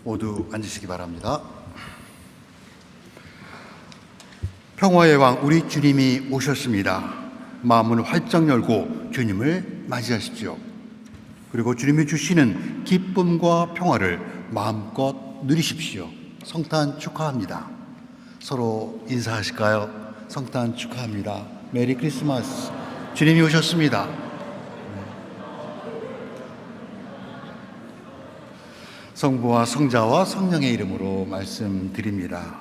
모두 앉으시기 바랍니다. 평화의 왕 우리 주님이 오셨습니다. 마음을 활짝 열고 주님을 맞이하십시오. 그리고 주님이 주시는 기쁨과 평화를 마음껏 누리십시오. 성탄 축하합니다. 서로 인사하실까요? 성탄 축하합니다. 메리 크리스마스. 주님이 오셨습니다. 성부와 성자와 성령의 이름으로 말씀드립니다.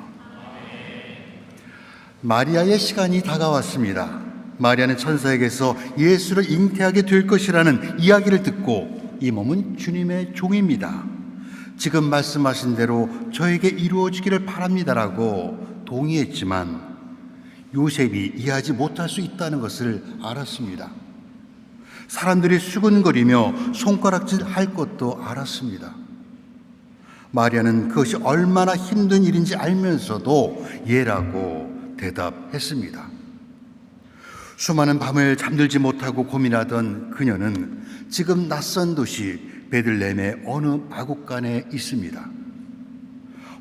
마리아의 시간이 다가왔습니다. 마리아는 천사에게서 예수를 잉태하게 될 것이라는 이야기를 듣고 이 몸은 주님의 종입니다. 지금 말씀하신 대로 저에게 이루어지기를 바랍니다라고 동의했지만 요셉이 이해하지 못할 수 있다는 것을 알았습니다. 사람들이 수근거리며 손가락질할 것도 알았습니다. 마리아는 그것이 얼마나 힘든 일인지 알면서도 예라고 대답했습니다. 수많은 밤을 잠들지 못하고 고민하던 그녀는 지금 낯선 도시 베들레헴의 어느 마국간에 있습니다.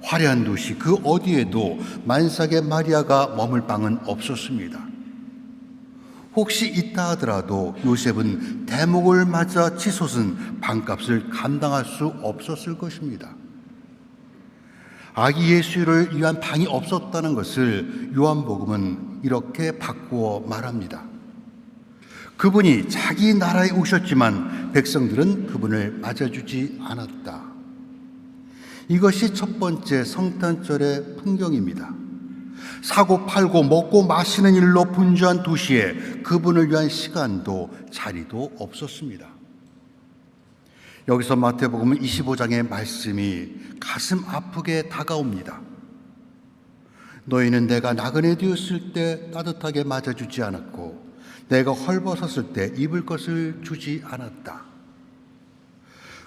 화려한 도시 그 어디에도 만삭의 마리아가 머물 방은 없었습니다. 혹시 있다 하더라도 요셉은 대목을 맞아 치솟은 방값을 감당할 수 없었을 것입니다. 아기 예수를 위한 방이 없었다는 것을 요한복음은 이렇게 바꾸어 말합니다. 그분이 자기 나라에 오셨지만 백성들은 그분을 맞아주지 않았다. 이것이 첫 번째 성탄절의 풍경입니다. 사고 팔고 먹고 마시는 일로 분주한 도시에 그분을 위한 시간도 자리도 없었습니다. 여기서 마태복음 25장의 말씀이 가슴 아프게 다가옵니다. 너희는 내가 나그네 되었을 때 따뜻하게 맞아주지 않았고 내가 헐벗었을 때 입을 것을 주지 않았다.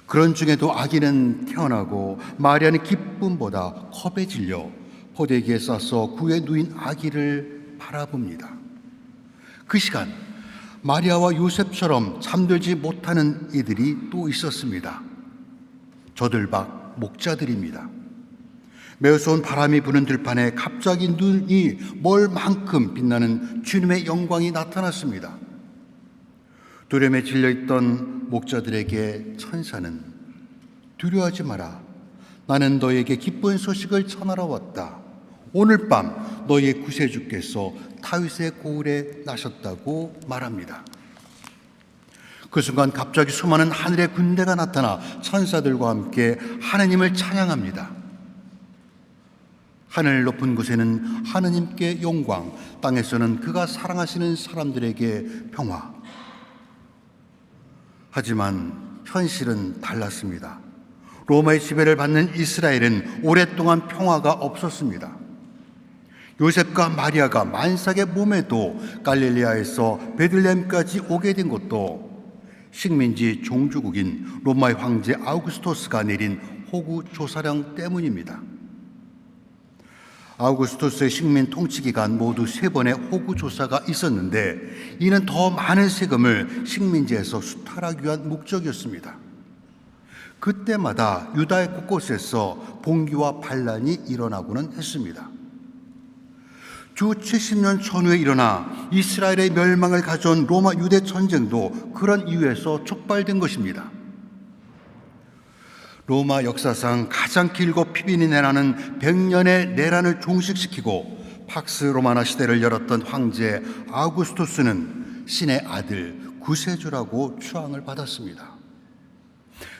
그런 중에도 아기는 태어나고 마리아는 기쁨보다 컵에 질려 포대기에 싸서 구에 누인 아기를 바라봅니다. 그 시간 마리아와 요셉처럼 잠들지 못하는 이들이 또 있었습니다. 저들박 목자들입니다. 매서운 바람이 부는 들판에 갑자기 눈이 멀 만큼 빛나는 주님의 영광이 나타났습니다. 두려움에 질려있던 목자들에게 천사는 두려워하지 마라. 나는 너에게 기쁜 소식을 전하러 왔다. 오늘 밤 너희의 구세주께서 다윗의 고을에 나셨다고 말합니다. 그 순간 갑자기 수많은 하늘의 군대가 나타나 천사들과 함께 하나님을 찬양합니다. 하늘 높은 곳에는 하느님께 영광, 땅에서는 그가 사랑하시는 사람들에게 평화. 하지만 현실은 달랐습니다. 로마의 지배를 받는 이스라엘은 오랫동안 평화가 없었습니다. 요셉과 마리아가 만삭의 몸에도 갈릴리아에서 베들레헴까지 오게 된 것도 식민지 종주국인 로마의 황제 아우구스토스가 내린 호구 조사령 때문입니다. 아우구스토스의 식민 통치 기간 모두 3번의 호구 조사가 있었는데 이는 더 많은 세금을 식민지에서 수탈하기 위한 목적이었습니다. 그때마다 유다의 곳곳에서 봉기와 반란이 일어나고는 했습니다. 주 70년 전후에 일어나 이스라엘의 멸망을 가져온 로마 유대 전쟁도 그런 이유에서 촉발된 것입니다. 로마 역사상 가장 길고 피빈이 내라는 100년의 내란을 종식시키고 팍스 로마나 시대를 열었던 황제 아우구스투스는 신의 아들 구세주라고 추앙을 받았습니다.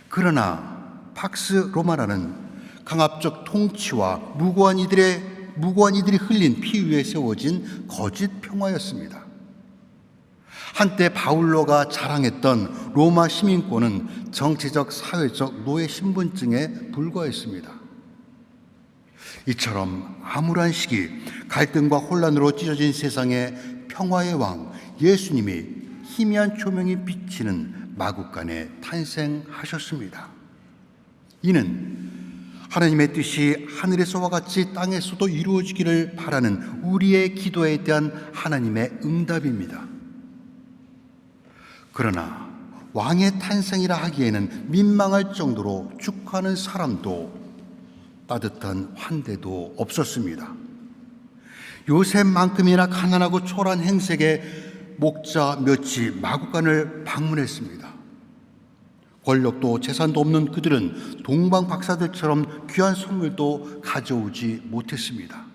그러나 팍스 로마나는 강압적 통치와 무고한 이들이 흘린 피 위에 세워진 거짓 평화였습니다. 한때 바울로가 자랑했던 로마 시민권은 정치적, 사회적, 노예 신분증에 불과했습니다. 이처럼 암울한 시기, 갈등과 혼란으로 찢어진 세상에 평화의 왕 예수님이 희미한 조명이 비치는 마국간에 탄생하셨습니다. 이는 하나님의 뜻이 하늘에서와 같이 땅에서도 이루어지기를 바라는 우리의 기도에 대한 하나님의 응답입니다. 그러나 왕의 탄생이라 하기에는 민망할 정도로 축하하는 사람도 따뜻한 환대도 없었습니다. 요셉만큼이나 가난하고 초라한 행색의 목자 몇이 마구간을 방문했습니다. 권력도 재산도 없는 그들은 동방 박사들처럼 귀한 선물도 가져오지 못했습니다.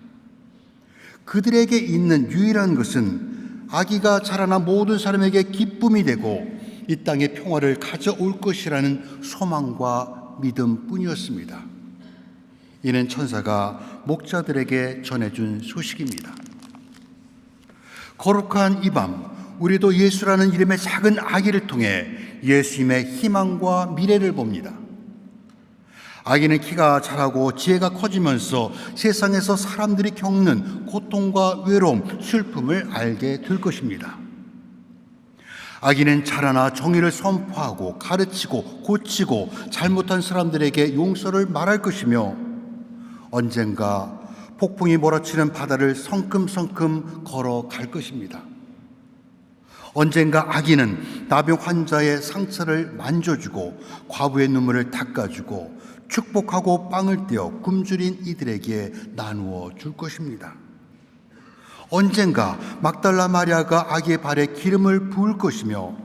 그들에게 있는 유일한 것은 아기가 자라나 모든 사람에게 기쁨이 되고 이 땅의 평화를 가져올 것이라는 소망과 믿음뿐이었습니다. 이는 천사가 목자들에게 전해준 소식입니다. 거룩한 이 밤, 우리도 예수라는 이름의 작은 아기를 통해 예수님의 희망과 미래를 봅니다. 아기는 키가 자라고 지혜가 커지면서 세상에서 사람들이 겪는 고통과 외로움, 슬픔을 알게 될 것입니다. 아기는 자라나 정의를 선포하고 가르치고 고치고 잘못한 사람들에게 용서를 말할 것이며 언젠가 폭풍이 몰아치는 바다를 성큼성큼 걸어갈 것입니다. 언젠가 아기는 나병 환자의 상처를 만져주고 과부의 눈물을 닦아주고 축복하고 빵을 떼어 굶주린 이들에게 나누어 줄 것입니다. 언젠가 막달라 마리아가 아기의 발에 기름을 부을 것이며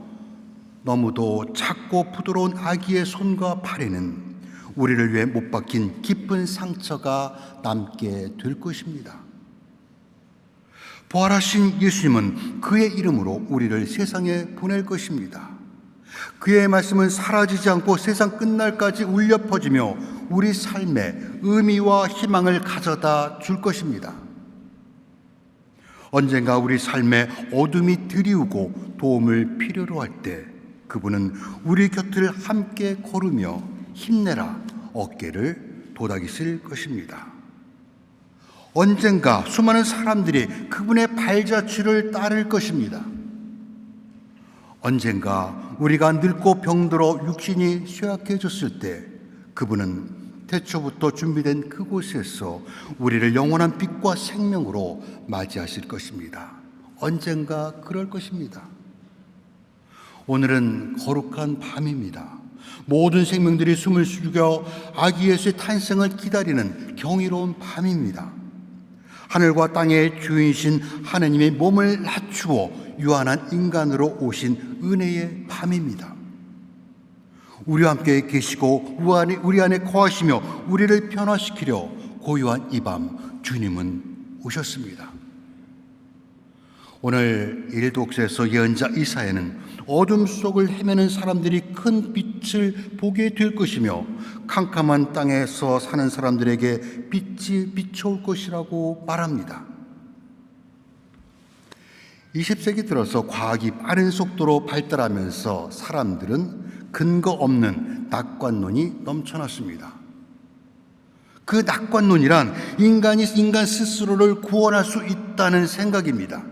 너무도 작고 부드러운 아기의 손과 발에는 우리를 위해 못 박힌 깊은 상처가 남게 될 것입니다. 부활하신 예수님은 그의 이름으로 우리를 세상에 보낼 것입니다. 그의 말씀은 사라지지 않고 세상 끝날까지 울려 퍼지며 우리 삶에 의미와 희망을 가져다 줄 것입니다. 언젠가 우리 삶에 어둠이 드리우고 도움을 필요로 할 때 그분은 우리 곁을 함께 걸으며 힘내라 어깨를 도닥이실 것입니다. 언젠가 수많은 사람들이 그분의 발자취를 따를 것입니다. 언젠가 우리가 늙고 병들어 육신이 쇠약해졌을 때 그분은 태초부터 준비된 그곳에서 우리를 영원한 빛과 생명으로 맞이하실 것입니다. 언젠가 그럴 것입니다. 오늘은 거룩한 밤입니다. 모든 생명들이 숨을 죽여 아기 예수의 탄생을 기다리는 경이로운 밤입니다. 하늘과 땅의 주인이신 하느님의 몸을 낮추어 유한한 인간으로 오신 은혜의 밤입니다. 우리와 함께 계시고 우리 안에 거하시며 우리를 변화시키려 고요한 이 밤 주님은 오셨습니다. 오늘 일독서에서 예언자 이사야는 어둠 속을 헤매는 사람들이 큰 빛을 보게 될 것이며 캄캄한 땅에서 사는 사람들에게 빛이 비춰올 것이라고 말합니다. 20세기 들어서 과학이 빠른 속도로 발달하면서 사람들은 근거 없는 낙관론이 넘쳐났습니다. 그 낙관론이란 인간이 인간 스스로를 구원할 수 있다는 생각입니다.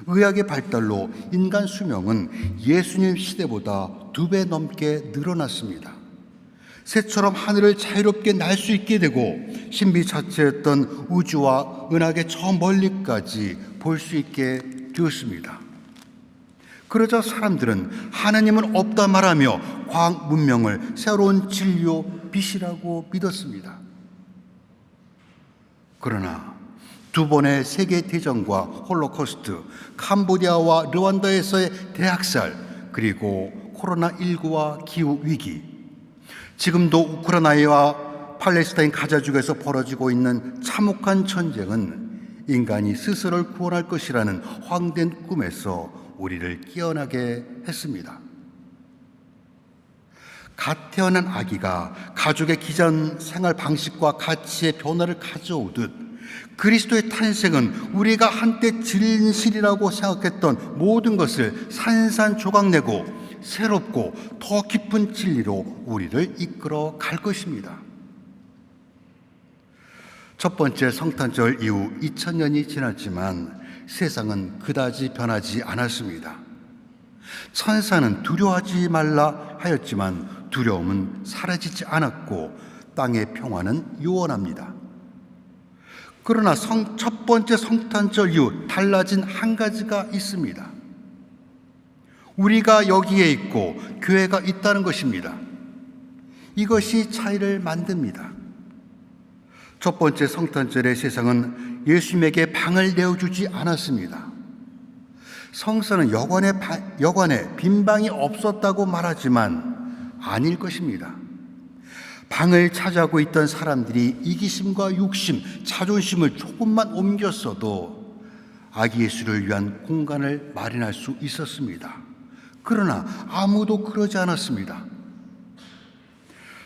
의학의 발달로 인간 수명은 예수님 시대보다 2배 넘게 늘어났습니다. 새처럼 하늘을 자유롭게 날 수 있게 되고 신비 자체였던 우주와 은하계 저 멀리까지 볼 수 있게 되었습니다. 그러자 사람들은 하나님은 없다 말하며 과학 문명을 새로운 진리요 빛이라고 믿었습니다. 그러나 2번의 세계대전과 홀로코스트, 캄보디아와 르완다에서의 대학살, 그리고 코로나19와 기후위기, 지금도 우크라이나와 팔레스타인 가자지구에서 벌어지고 있는 참혹한 전쟁은 인간이 스스로를 구원할 것이라는 황된 꿈에서 우리를 깨어나게 했습니다. 갓 태어난 아기가 가족의 기존 생활 방식과 가치의 변화를 가져오듯 그리스도의 탄생은 우리가 한때 진실이라고 생각했던 모든 것을 산산조각내고 새롭고 더 깊은 진리로 우리를 이끌어 갈 것입니다. 첫 번째 성탄절 이후 2000년이 지났지만 세상은 그다지 변하지 않았습니다. 천사는 두려워하지 말라 하였지만 두려움은 사라지지 않았고 땅의 평화는 요원합니다. 그러나 첫 번째 성탄절 이후 달라진 한 가지가 있습니다. 우리가 여기에 있고 교회가 있다는 것입니다. 이것이 차이를 만듭니다. 첫 번째 성탄절에 세상은 예수님에게 방을 내어주지 않았습니다. 성서는 여관에 빈 방이 없었다고 말하지만 아닐 것입니다. 방을 차지하고 있던 사람들이 이기심과 욕심, 자존심을 조금만 옮겼어도 아기 예수를 위한 공간을 마련할 수 있었습니다. 그러나 아무도 그러지 않았습니다.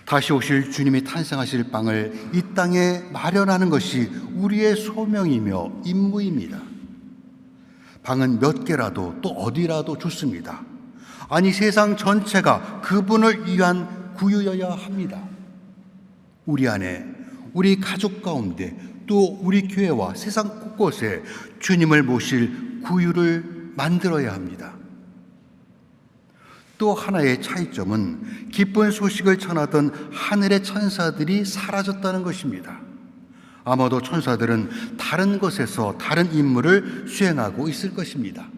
다시 오실 주님이 탄생하실 방을 이 땅에 마련하는 것이 우리의 소명이며 임무입니다. 방은 몇 개라도 또 어디라도 좋습니다. 아니, 세상 전체가 그분을 위한 구유여야 합니다. 우리 안에, 우리 가족 가운데, 또 우리 교회와 세상 곳곳에 주님을 모실 구유를 만들어야 합니다. 또 하나의 차이점은 기쁜 소식을 전하던 하늘의 천사들이 사라졌다는 것입니다. 아마도 천사들은 다른 곳에서 다른 임무를 수행하고 있을 것입니다.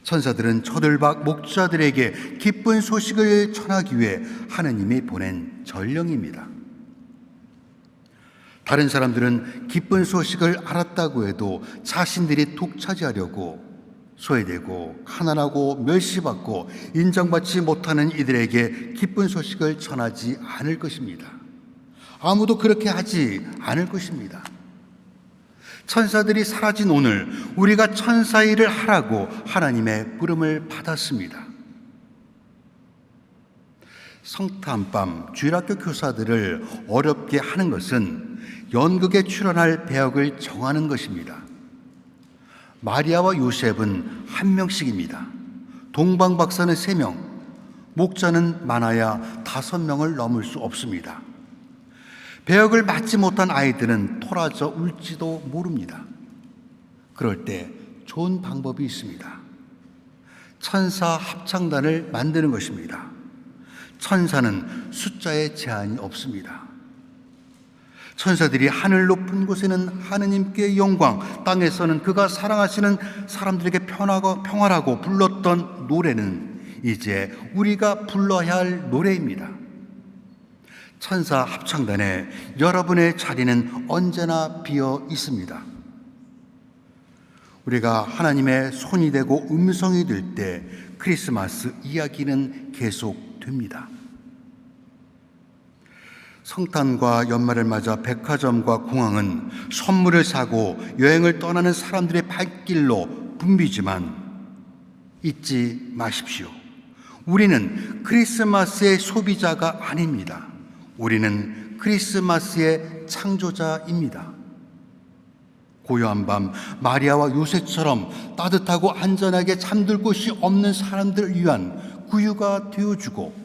천사들은 저들박 목자들에게 기쁜 소식을 전하기 위해 하느님이 보낸 전령입니다. 다른 사람들은 기쁜 소식을 알았다고 해도 자신들이 독차지하려고 소외되고 가난하고 멸시받고 인정받지 못하는 이들에게 기쁜 소식을 전하지 않을 것입니다. 아무도 그렇게 하지 않을 것입니다. 천사들이 사라진 오늘 우리가 천사 일을 하라고 하나님의 부름을 받았습니다. 성탄밤 주일학교 교사들을 어렵게 하는 것은 연극에 출연할 배역을 정하는 것입니다. 마리아와 요셉은 한 명씩입니다. 동방 박사는 3명, 목자는 많아야 5명을 넘을 수 없습니다. 배역을 맡지 못한 아이들은 토라져 울지도 모릅니다. 그럴 때 좋은 방법이 있습니다. 천사 합창단을 만드는 것입니다. 천사는 숫자에 제한이 없습니다. 천사들이 하늘 높은 곳에는 하느님께 영광, 땅에서는 그가 사랑하시는 사람들에게 평화라고 불렀던 노래는 이제 우리가 불러야 할 노래입니다. 천사 합창단에 여러분의 자리는 언제나 비어 있습니다. 우리가 하나님의 손이 되고 음성이 될 때 크리스마스 이야기는 계속됩니다. 성탄과 연말을 맞아 백화점과 공항은 선물을 사고 여행을 떠나는 사람들의 발길로 붐비지만 잊지 마십시오. 우리는 크리스마스의 소비자가 아닙니다. 우리는 크리스마스의 창조자입니다. 고요한 밤 마리아와 요셉처럼 따뜻하고 안전하게 잠들 곳이 없는 사람들을 위한 구유가 되어주고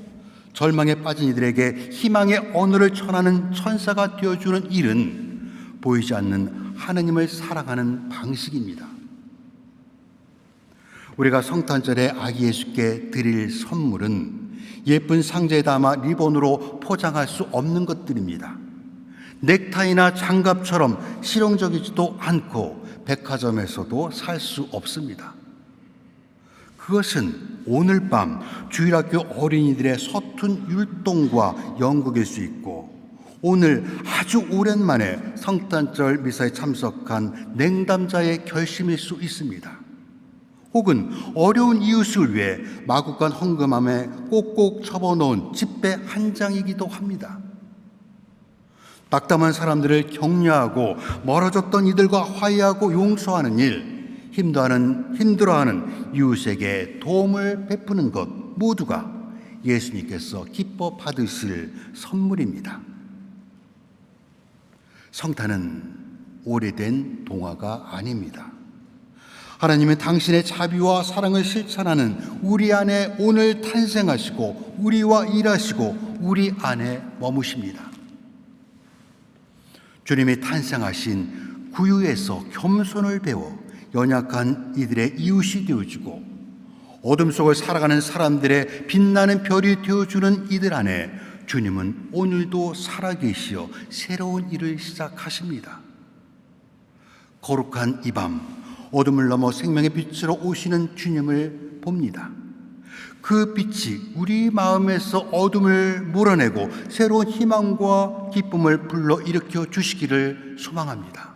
절망에 빠진 이들에게 희망의 언어를 전하는 천사가 되어주는 일은 보이지 않는 하느님을 사랑하는 방식입니다. 우리가 성탄절에 아기 예수께 드릴 선물은 예쁜 상자에 담아 리본으로 포장할 수 없는 것들입니다. 넥타이나 장갑처럼 실용적이지도 않고 백화점에서도 살 수 없습니다. 그것은 오늘 밤 주일학교 어린이들의 서툰 율동과 연극일 수 있고, 오늘 아주 오랜만에 성탄절 미사에 참석한 냉담자의 결심일 수 있습니다. 혹은 어려운 이웃을 위해 마구간 헌금함에 꼭꼭 접어놓은 집배 한 장이기도 합니다. 낙담한 사람들을 격려하고 멀어졌던 이들과 화해하고 용서하는 일, 힘들어하는 이웃에게 도움을 베푸는 것 모두가 예수님께서 기뻐 받으실 선물입니다. 성탄은 오래된 동화가 아닙니다. 하나님은 당신의 자비와 사랑을 실천하는 우리 안에 오늘 탄생하시고 우리와 일하시고 우리 안에 머무십니다. 주님이 탄생하신 구유에서 겸손을 배워 연약한 이들의 이웃이 되어주고 어둠 속을 살아가는 사람들의 빛나는 별이 되어주는 이들 안에 주님은 오늘도 살아계시어 새로운 일을 시작하십니다. 거룩한 이 밤 어둠을 넘어 생명의 빛으로 오시는 주님을 봅니다. 그 빛이 우리 마음에서 어둠을 몰아내고 새로운 희망과 기쁨을 불러일으켜 주시기를 소망합니다.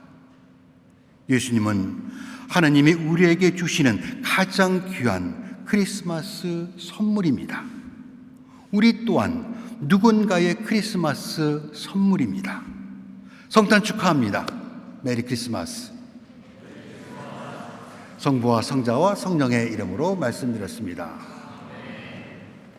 예수님은 하나님이 우리에게 주시는 가장 귀한 크리스마스 선물입니다. 우리 또한 누군가의 크리스마스 선물입니다. 성탄 축하합니다. 메리 크리스마스. 성부와 성자와 성령의 이름으로 말씀드렸습니다.